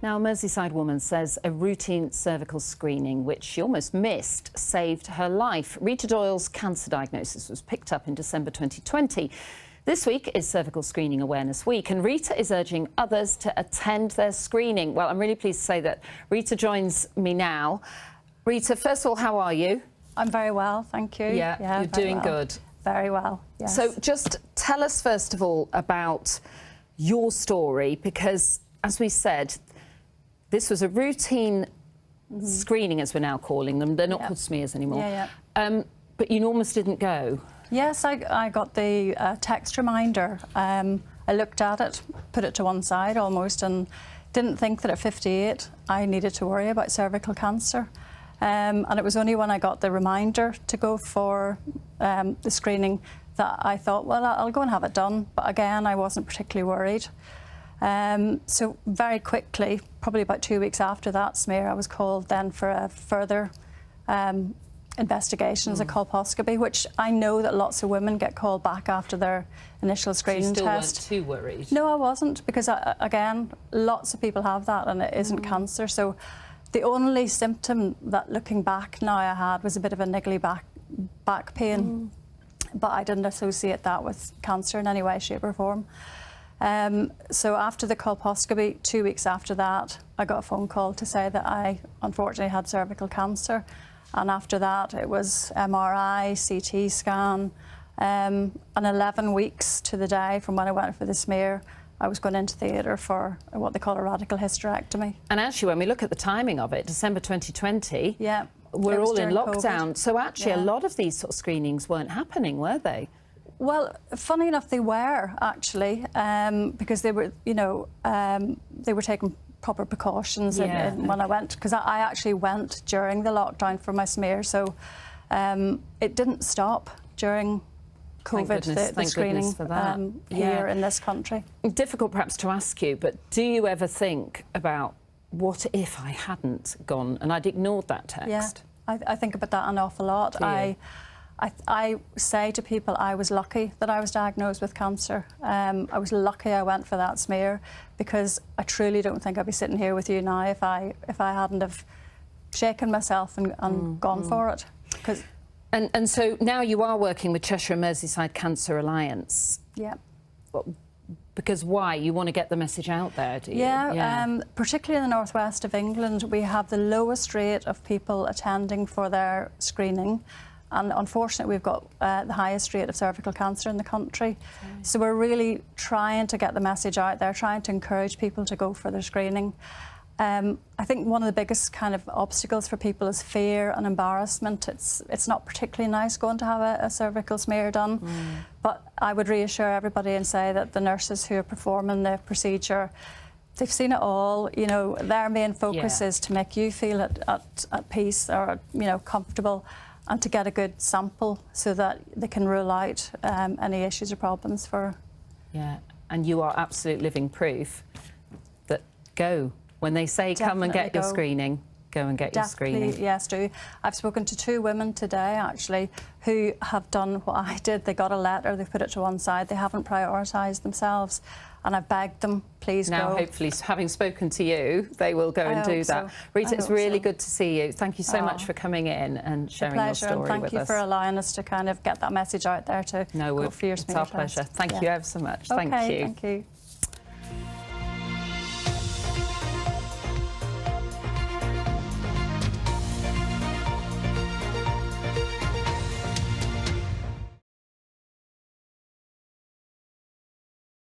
Now, a Merseyside woman says a routine cervical screening, which she almost missed, saved her life. Rita Doyle's cancer diagnosis was picked up in December 2020. This week is Cervical Screening Awareness Week, and Rita is urging others to attend their screening. Well, I'm really pleased to say that Rita joins me now. Rita, first of all, how are you? I'm very well, thank you. Yeah, you're doing well. good. Very well, yes. So just tell us, first of all, about your story, because, as we said, this was a routine screening, as we're now calling them. They're not called smears anymore. But you almost didn't go. Yes, I got the text reminder. I looked at it, put it to one side almost, and didn't think that at 58 I needed to worry about cervical cancer. And it was only when I got the reminder to go for the screening that I thought, well, I'll go and have it done. But again, I wasn't particularly worried. So very quickly, probably about 2 weeks after that smear, I was called then for a further investigation as a colposcopy, which I know that lots of women get called back after their initial screening test. So you still weren't too worried? No, I wasn't, because again, lots of people have that and it isn't cancer. So the only symptom that, looking back now, I had was a bit of a niggly back pain, but I didn't associate that with cancer in any way, shape or form. So after the colposcopy, 2 weeks after that, I got a phone call to say that I unfortunately had cervical cancer. And after that, it was MRI, CT scan, and 11 weeks to the day from when I went for the smear, I was going into theatre for what they call a radical hysterectomy. And actually, when we look at the timing of it, December 2020, we're all in lockdown. COVID. So actually, a lot of these sort of screenings weren't happening, were they? Well, funny enough, they were actually, because they were, you know, they were taking proper precautions when I went, because I actually went during the lockdown for my smear, so it didn't stop during COVID, the screening for that. here in this country. Difficult perhaps to ask you, but do you ever think about, what if I hadn't gone and I'd ignored that text? Yeah, I think about that an awful lot. I say to people I was lucky that I was diagnosed with cancer. I was lucky I went for that smear, because I truly don't think I'd be sitting here with you now if I hadn't have shaken myself and gone for it. And so now you are working with Cheshire and Merseyside Cancer Alliance. Yeah. Well, because why? You want to get the message out there, do you? Yeah, particularly in the northwest of England, we have the lowest rate of people attending for their screening. And unfortunately, we've got the highest rate of cervical cancer in the country. So we're really trying to get the message out there, trying to encourage people to go for their screening. I think one of the biggest kind of obstacles for people is fear and embarrassment. It's not particularly nice going to have a cervical smear done. But I would reassure everybody and say that the nurses who are performing the procedure, they've seen it all. You know, their main focus is to make you feel at peace or, you know, comfortable, and to get a good sample so that they can rule out any issues or problems for... Yeah, and you are absolute living proof that go. When they say come and get your screening, go and get your screening. Yes, do. I've spoken to 2 women today, actually, who have done what I did. They got a letter, they put it to one side, they haven't prioritised themselves. And I begged them, please go. Now, hopefully, having spoken to you, they will go and do that. Rita, it's really good to see you. Thank you so much for coming in and sharing your story with us. Thank you for allowing us to kind of get that message out there to go for your smear test. It's our pleasure. Thank you ever so much. Thank you. Thank you.